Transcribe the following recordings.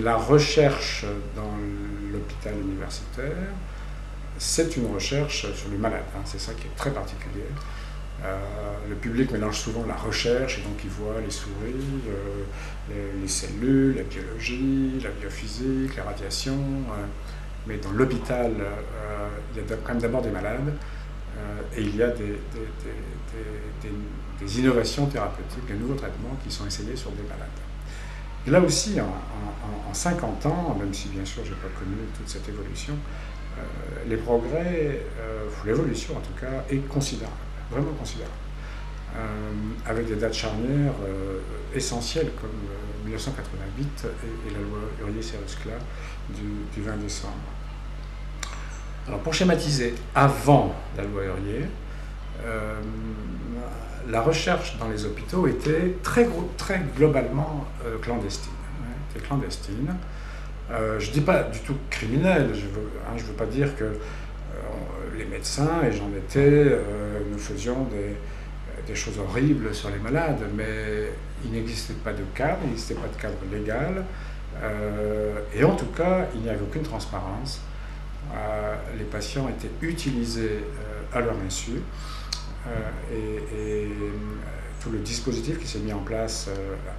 La recherche dans l'hôpital universitaire, c'est une recherche sur les malades, hein, c'est ça qui est très particulier. Le public mélange souvent la recherche et donc il voit les souris, les cellules, la biologie, la biophysique, la radiation. Mais dans l'hôpital, il y a quand même d'abord des malades et il y a des innovations thérapeutiques, des nouveaux traitements qui sont essayés sur des malades. Et là aussi, en 50 ans, même si bien sûr je n'ai pas connu toute cette évolution, les progrès, l'évolution en tout cas, est considérable, vraiment considérable. Avec des dates charnières essentielles comme 1988 et la loi Hurier-Cérusclat du 20 décembre. Alors pour schématiser, avant la loi Hurier, la recherche dans les hôpitaux était très globalement clandestine. Était clandestine. Je ne dis pas du tout criminel, je ne veux pas dire que les médecins, et j'en étais, nous faisions des choses horribles sur les malades, mais il n'existait pas de cadre, il n'existait pas de cadre légal, et en tout cas, il n'y avait aucune transparence. Les patients étaient utilisés à leur insu, et tout le dispositif qui s'est mis en place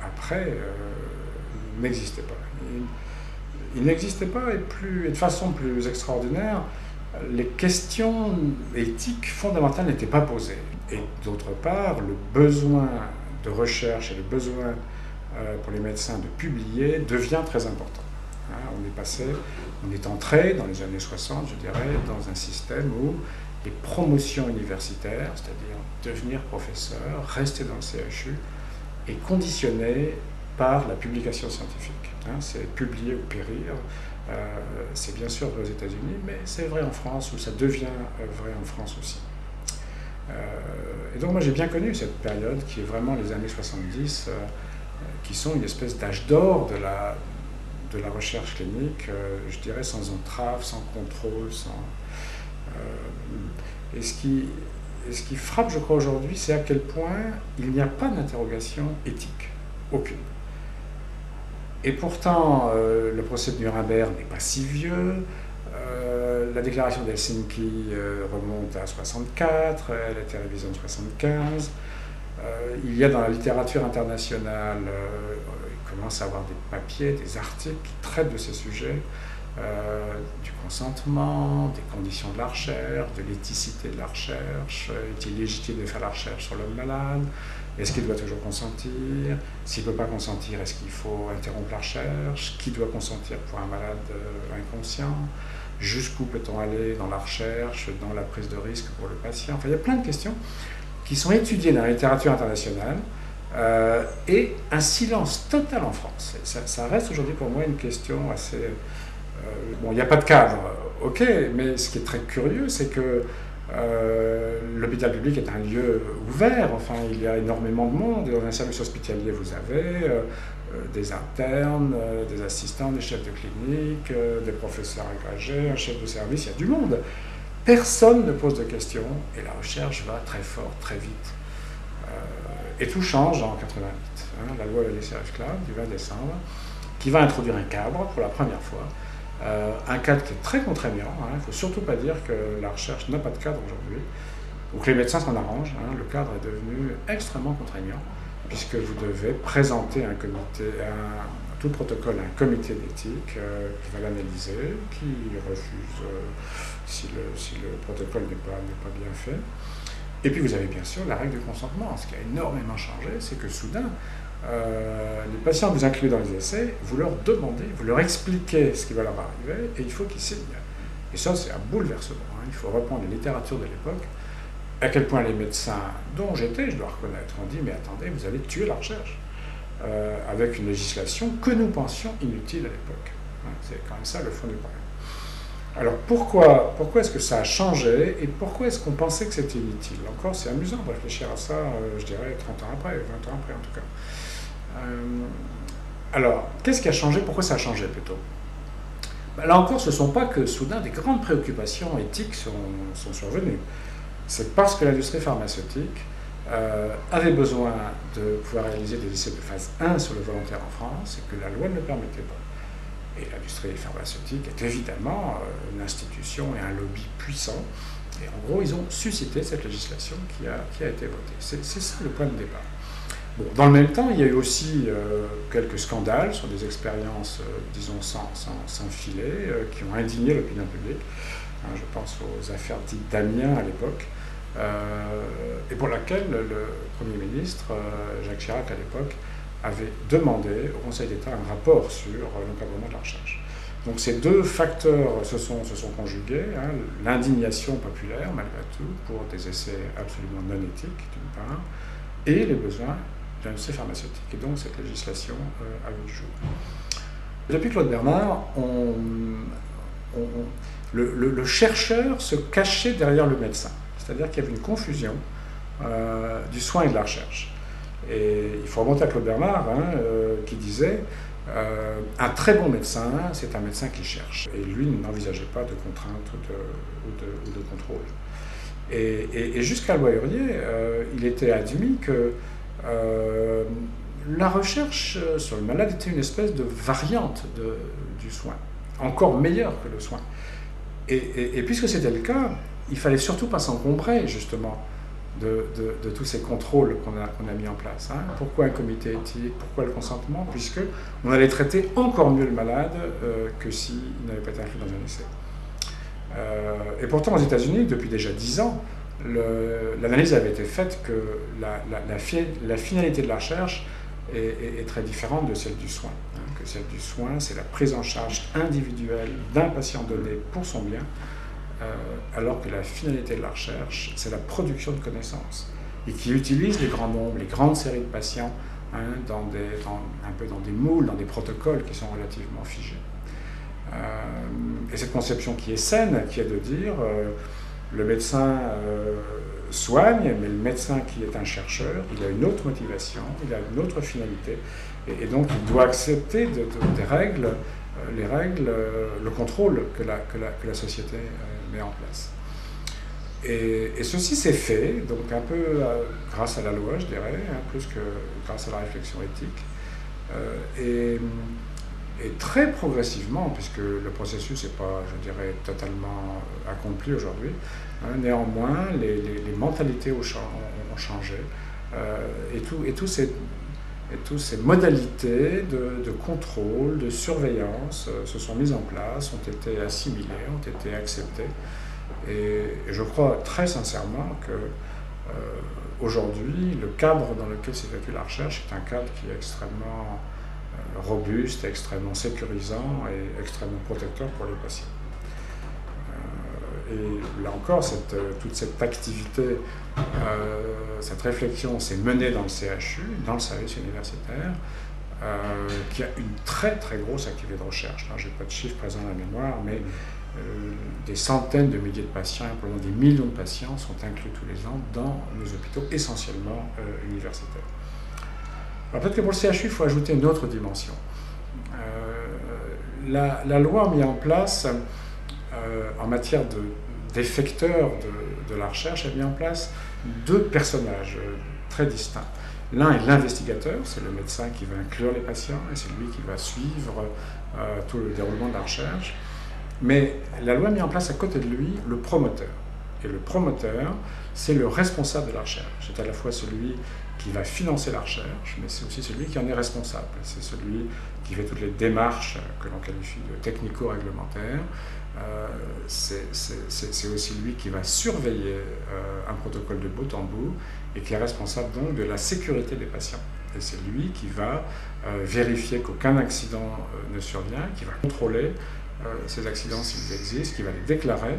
après n'existait pas. Il n'existait pas, et de façon plus extraordinaire, les questions éthiques fondamentales n'étaient pas posées. Et d'autre part, le besoin de recherche et le besoin pour les médecins de publier devient très important. On est entré dans les années 60, je dirais, dans un système où les promotions universitaires, c'est-à-dire devenir professeur, rester dans le CHU, est conditionné par la publication scientifique. C'est publier ou périr. C'est bien sûr vrai aux États-Unis, mais c'est vrai en France, ou ça devient vrai en France aussi. Et donc moi j'ai bien connu cette période qui est vraiment les années 70, qui sont une espèce d'âge d'or de la recherche clinique, je dirais sans entrave, sans contrôle, et ce qui frappe, je crois, aujourd'hui, c'est à quel point il n'y a pas d'interrogation éthique, aucune. Et pourtant, le procès de Nuremberg n'est pas si vieux, la déclaration d'Helsinki remonte à 64, elle a été révisée en 75. Il y a dans la littérature internationale, il commence à avoir des papiers, des articles qui traitent de ces sujets, du consentement, des conditions de la recherche, de l'éthicité de la recherche, est-il légitime de faire la recherche sur l'homme malade, est-ce qu'il doit toujours consentir, s'il ne peut pas consentir, est-ce qu'il faut interrompre la recherche, qui doit consentir pour un malade inconscient, jusqu'où peut-on aller dans la recherche, dans la prise de risque pour le patient. Enfin, il y a plein de questions qui sont étudiées dans la littérature internationale, et un silence total en France. Ça reste aujourd'hui pour moi une question assez... bon, il n'y a pas de cadre, ok, mais ce qui est très curieux, c'est que l'hôpital public est un lieu ouvert, enfin, il y a énormément de monde. Dans un service hospitalier, vous avez des internes, des assistants, des chefs de clinique, des professeurs agrégés, un chef de service, il y a du monde. Personne ne pose de questions et la recherche va très fort, très vite. Et tout change en 88. La loi Hurier-Cérusclat du 20 décembre, qui va introduire un cadre pour la première fois. Un cadre qui est très contraignant. Il ne faut surtout pas dire que la recherche n'a pas de cadre aujourd'hui, ou que les médecins s'en arrangent. Le cadre est devenu extrêmement contraignant, puisque vous devez présenter tout protocole à un comité d'éthique qui va l'analyser, qui refuse si le protocole n'est pas bien fait. Et puis vous avez bien sûr la règle du consentement. Ce qui a énormément changé, c'est que soudain, les patients que vous incluez dans les essais, vous leur demandez, vous leur expliquez ce qui va leur arriver, et il faut qu'ils signent. Et ça, c'est un bouleversement. Il faut reprendre la littérature de l'époque, à quel point les médecins, dont j'étais, je dois reconnaître, ont dit « mais attendez, vous allez tuer la recherche », avec une législation que nous pensions inutile à l'époque. C'est quand même ça le fond du problème. Alors pourquoi est-ce que ça a changé et pourquoi est-ce qu'on pensait que c'était inutile? Encore, c'est amusant de réfléchir à ça, je dirais 30 ans après, 20 ans après en tout cas. Alors, qu'est-ce qui a changé? Pourquoi ça a changé plutôt? Là encore, ce ne sont pas que soudain des grandes préoccupations éthiques sont survenues. C'est parce que l'industrie pharmaceutique avait besoin de pouvoir réaliser des essais de phase 1 sur le volontaire en France et que la loi ne le permettait pas. Et l'industrie pharmaceutique est évidemment une institution et un lobby puissant. Et en gros, ils ont suscité cette législation qui a été votée. C'est ça le point de départ. Bon, dans le même temps, il y a eu aussi quelques scandales sur des expériences, disons, sans filet, qui ont indigné l'opinion publique. Hein, je pense aux affaires dites d'Amiens à l'époque, et pour laquelle le Premier ministre, Jacques Chirac à l'époque, avait demandé au Conseil d'État un rapport sur l'encadrement de la recherche. Donc ces deux facteurs se sont conjugués, hein, l'indignation populaire malgré tout pour des essais absolument non éthiques d'une part, et les besoins de l'industrie pharmaceutique. Et donc cette législation a vu le jour. Depuis Claude Bernard, le chercheur se cachait derrière le médecin, c'est-à-dire qu'il y avait une confusion du soin et de la recherche. Et il faut remonter à Claude Bernard, qui disait un très bon médecin, c'est un médecin qui cherche. Et lui n'envisageait pas de contraintes ou de contrôle. Et jusqu'à la loi Huriet, il était admis que la recherche sur le malade était une espèce de variante du soin, encore meilleure que le soin. Et puisque c'était le cas, il fallait surtout pas s'encombrer, justement, de tous ces contrôles qu'on a mis en place. Hein. Pourquoi un comité éthique? Pourquoi le consentement? Puisque on allait traiter encore mieux le malade que s'il n'avait pas été inclus dans un essai. Et pourtant, aux États-Unis, depuis déjà 10 ans, l'analyse avait été faite que la finalité de la recherche est très différente de celle du soin. Hein, que celle du soin, c'est la prise en charge individuelle d'un patient donné pour son bien, alors que la finalité de la recherche, c'est la production de connaissances, et qui utilise les grands nombres, les grandes séries de patients, hein, un peu dans des moules, dans des protocoles qui sont relativement figés. Et cette conception qui est saine, qui est de dire le médecin soigne, mais le médecin qui est un chercheur, il a une autre motivation, il a une autre finalité, et donc il doit accepter des règles, le contrôle que la société met en place. Et ceci s'est fait, donc un peu grâce à la loi, je dirais, hein, plus que grâce à la réflexion éthique, et très progressivement, puisque le processus n'est pas, je dirais, totalement accompli aujourd'hui, hein, néanmoins, les mentalités ont changé, et toutes ces modalités de contrôle, de surveillance se sont mises en place, ont été assimilées, ont été acceptées. Et je crois très sincèrement que aujourd'hui, le cadre dans lequel s'effectue la recherche est un cadre qui est extrêmement robuste, extrêmement sécurisant et extrêmement protecteur pour les patients. Et là encore, toute cette activité, cette réflexion s'est menée dans le CHU, dans le service universitaire, qui a une très très grosse activité de recherche. Je n'ai pas de chiffres présents dans la mémoire, mais des centaines de milliers de patients, probablement des millions de patients sont inclus tous les ans dans nos hôpitaux, essentiellement universitaires. Alors peut-être que pour le CHU, il faut ajouter une autre dimension. La loi a mis en place, en matière d'effecteurs de la recherche, a mis en place deux personnages très distincts. L'un est l'investigateur, c'est le médecin qui va inclure les patients, et c'est lui qui va suivre tout le déroulement de la recherche. Mais la loi a mis en place à côté de lui le promoteur. Et le promoteur, c'est le responsable de la recherche. C'est à la fois celui qui va financer la recherche, mais c'est aussi celui qui en est responsable. C'est celui qui fait toutes les démarches que l'on qualifie de technico-réglementaires. C'est aussi lui qui va surveiller un protocole de bout en bout et qui est responsable donc de la sécurité des patients. Et c'est lui qui va vérifier qu'aucun accident ne survient, qui va contrôler ces accidents s'ils existent, qui va les déclarer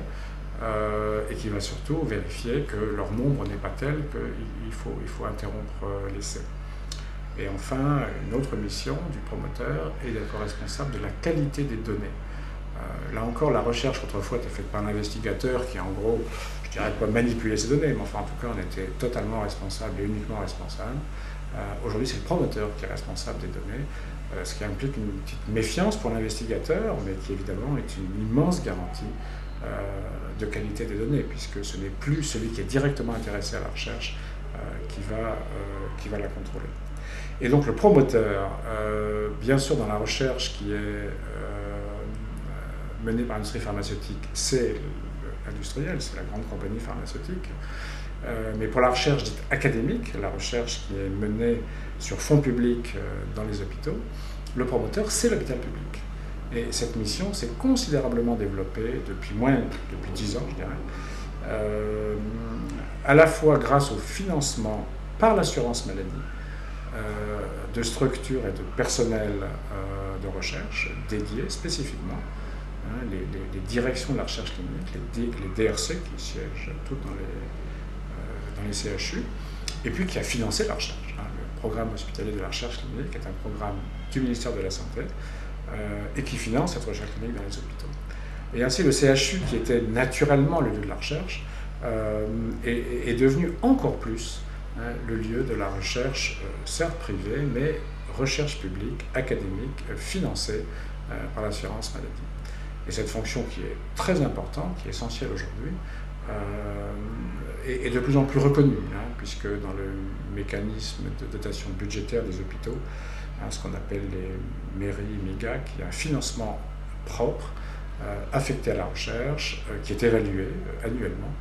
et qui va surtout vérifier que leur nombre n'est pas tel qu'il faut interrompre l'essai. Et enfin, une autre mission du promoteur est d'être responsable de la qualité des données. Là encore, la recherche autrefois était faite par l'investigateur qui, en gros, je dirais pas manipuler ces données, mais enfin en tout cas on était totalement responsable et uniquement responsable. Aujourd'hui, c'est le promoteur qui est responsable des données, ce qui implique une petite méfiance pour l'investigateur, mais qui évidemment est une immense garantie de qualité des données, puisque ce n'est plus celui qui est directement intéressé à la recherche qui va la contrôler. Et donc le promoteur, bien sûr dans la recherche qui est menée par l'industrie pharmaceutique, c'est l'industriel, c'est la grande compagnie pharmaceutique. Mais pour la recherche dite académique, la recherche qui est menée sur fonds publics dans les hôpitaux, le promoteur, c'est l'hôpital public. Et cette mission s'est considérablement développée depuis 10 ans, je dirais, à la fois grâce au financement par l'assurance maladie de structures et de personnel de recherche dédiés spécifiquement, les directions de la recherche clinique, les DRC qui siègent toutes dans les CHU, et puis qui a financé la recherche. Le programme hospitalier de la recherche clinique est un programme du ministère de la Santé et qui finance cette recherche clinique dans les hôpitaux. Et ainsi, le CHU, qui était naturellement le lieu de la recherche, est devenu encore plus le lieu de la recherche, certes privée, mais recherche publique, académique, financée par l'assurance maladie. Et cette fonction qui est très importante, qui est essentielle aujourd'hui, est de plus en plus reconnue, puisque dans le mécanisme de dotation budgétaire des hôpitaux, ce qu'on appelle les mairies MIGAC, il y a un financement propre affecté à la recherche qui est évalué annuellement,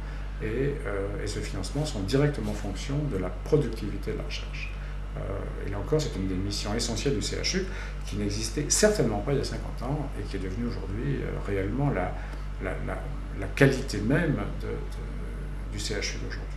et ce financement sont directement en fonction de la productivité de la recherche. Et là encore, c'est une des missions essentielles du CHU qui n'existait certainement pas il y a 50 ans et qui est devenue aujourd'hui réellement la qualité même du CHU d'aujourd'hui.